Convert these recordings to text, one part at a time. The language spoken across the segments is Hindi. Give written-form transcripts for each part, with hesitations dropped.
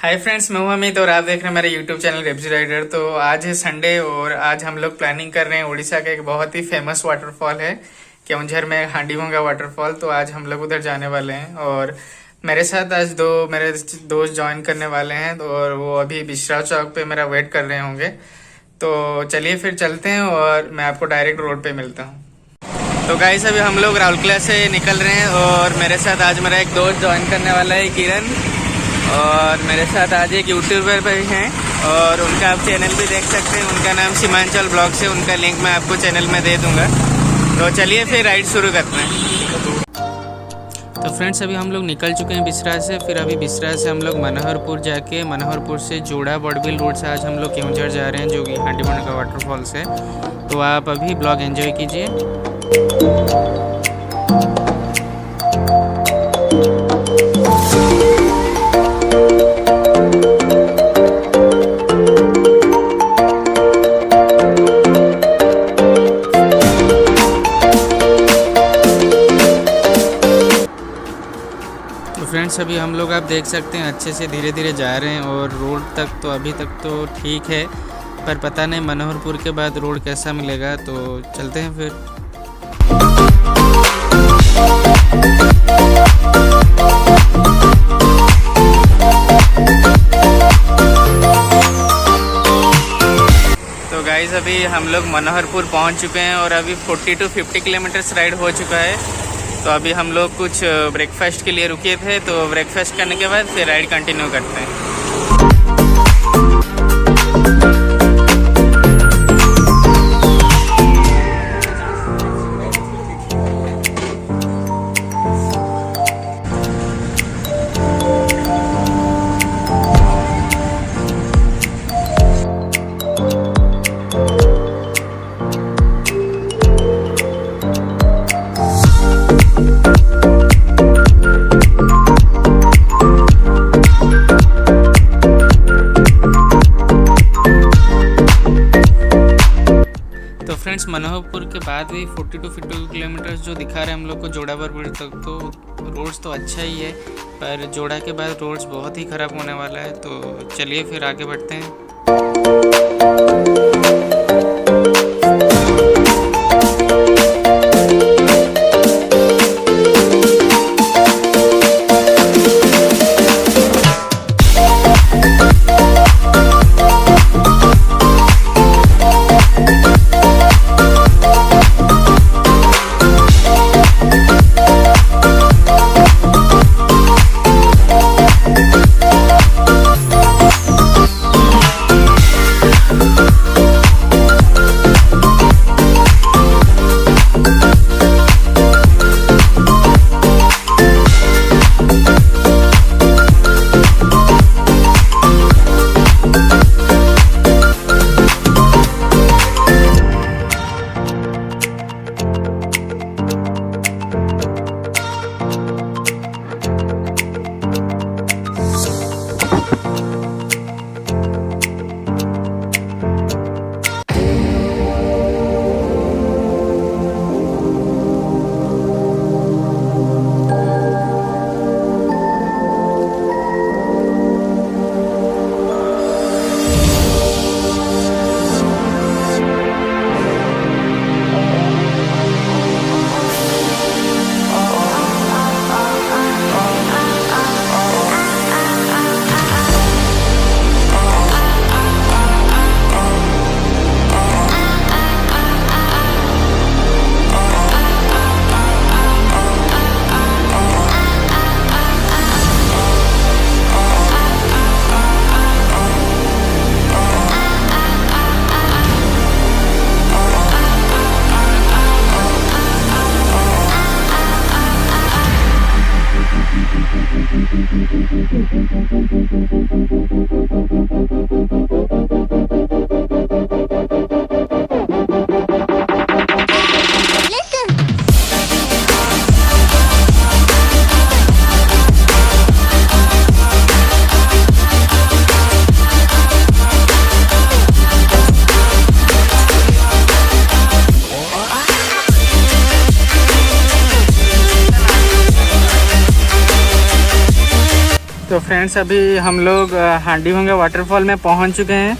हाय फ्रेंड्स, मैं हूं अमित और आप देख रहे हैं मेरे यूट्यूब चैनल रेप्सी राइडर। तो आज है संडे और आज हम लोग प्लानिंग कर रहे हैं। उड़ीसा का एक बहुत ही फेमस वाटरफॉल है केओंझर में, हांडीभंगा वाटरफॉल। तो आज हम लोग उधर जाने वाले हैं और मेरे साथ आज मेरे दोस्त ज्वाइन करने वाले हैं और वो अभी बिश्रा चौक पे मेरा वेट कर रहे होंगे। तो चलिए फिर चलते हैं और मैं आपको डायरेक्ट रोड पे मिलता हूँ। तो गाइस अभी हम लोग राउरकेला से निकल रहे हैं और मेरे साथ आज मेरा एक दोस्त ज्वाइन करने वाला है, किरण। और मेरे साथ आज एक यूट्यूबर भी हैं और उनका आप चैनल भी देख सकते हैं। उनका नाम सीमांचल व्लॉग्स है। उनका लिंक मैं आपको चैनल में दे दूंगा। तो चलिए फिर राइड शुरू करते हैं। तो फ्रेंड्स अभी हम लोग निकल चुके हैं बिसरा से। फिर अभी बिसरा से हम लोग मनोहरपुर जाके, मनोहरपुर से जोड़ा बड़बिल रोड से आज हम लोग केओंझर जा रहे हैं, जो कि हांडीभंगा वाटरफॉल से। तो आप अभी ब्लॉग एंजॉय कीजिए। फ्रेंड्स अभी हम लोग आप देख सकते हैं अच्छे से धीरे धीरे जा रहे हैं और रोड तक तो अभी तक तो ठीक है, पर पता नहीं मनोहरपुर के बाद रोड कैसा मिलेगा। तो चलते हैं फिर। तो गाइस अभी हम लोग मनोहरपुर पहुंच चुके हैं और अभी 40 to 50 किलोमीटर्स राइड हो चुका है। तो अभी हम लोग कुछ ब्रेकफास्ट के लिए रुके थे, तो ब्रेकफास्ट करने के बाद फिर राइड कंटिन्यू करते हैं। फ्रेंड्स मनोहरपुर के बाद भी 40 to 50 किलोमीटर जो दिखा रहे हैं हम लोग को जोड़ा बरबिल तक, तो रोड्स तो अच्छा ही है, पर जोड़ा के बाद रोड्स बहुत ही ख़राब होने वाला है। तो चलिए फिर आगे बढ़ते हैं। तो फ्रेंड्स अभी हम लोग हांडीभंगा वाटरफॉल में पहुंच चुके हैं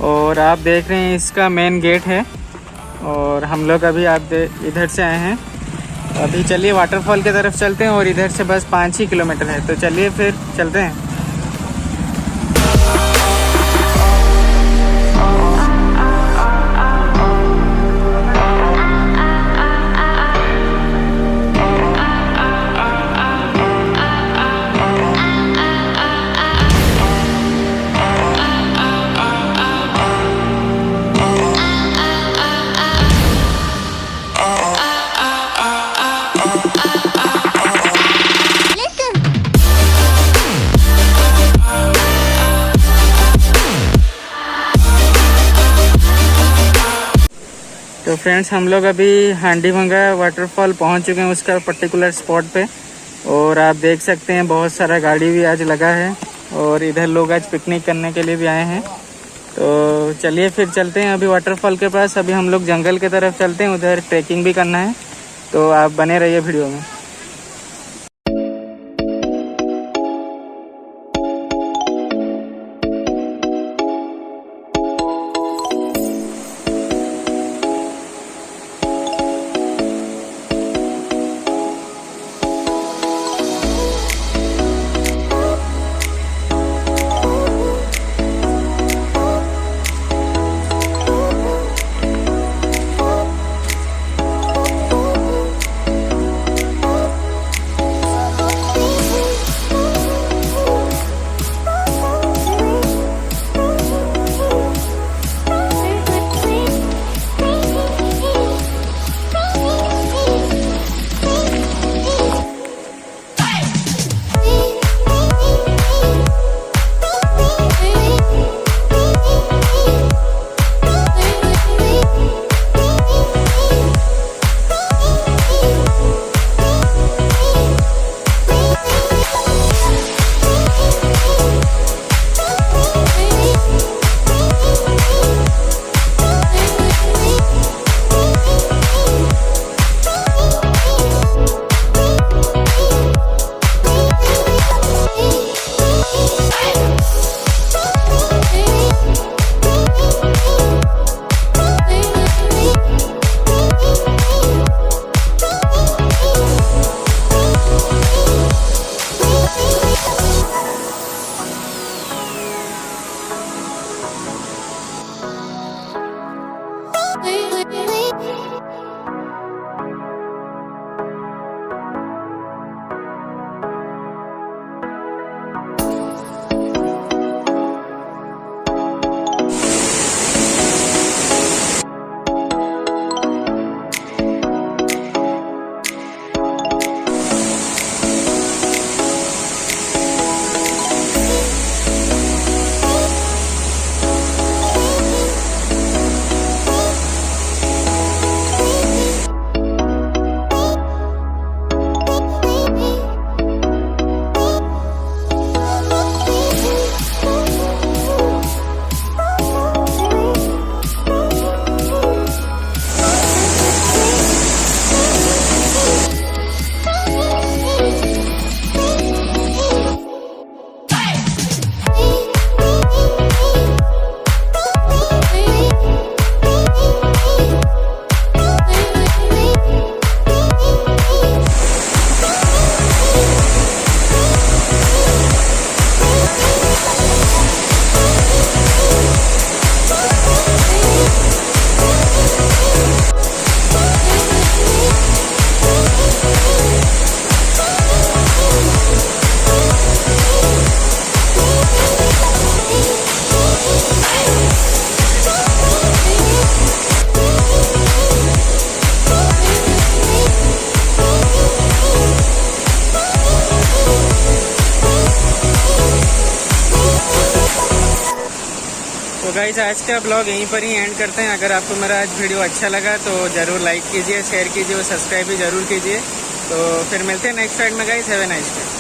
और आप देख रहे हैं इसका मेन गेट है और हम लोग अभी इधर से आए हैं। अभी चलिए वाटरफॉल की तरफ चलते हैं और इधर से बस 5 ही किलोमीटर है, तो चलिए फिर चलते हैं। तो फ्रेंड्स हम लोग अभी हांडीभंगा वाटरफॉल पहुंच चुके हैं उसका पर्टिकुलर स्पॉट पे और आप देख सकते हैं बहुत सारा गाड़ी भी आज लगा है और इधर लोग आज पिकनिक करने के लिए भी आए हैं। तो चलिए फिर चलते हैं अभी वाटरफॉल के पास। अभी हम लोग जंगल की तरफ चलते हैं, उधर ट्रैकिंग भी करना है, तो आप बने रहिए वीडियो में। तो गाइस आज का ब्लॉग यहीं पर ही एंड करते हैं। अगर आपको मेरा आज वीडियो अच्छा लगा तो ज़रूर लाइक कीजिए, शेयर कीजिए और सब्सक्राइब भी ज़रूर कीजिए। तो फिर मिलते हैं नेक्स्ट राइड में guys. Have a nice day.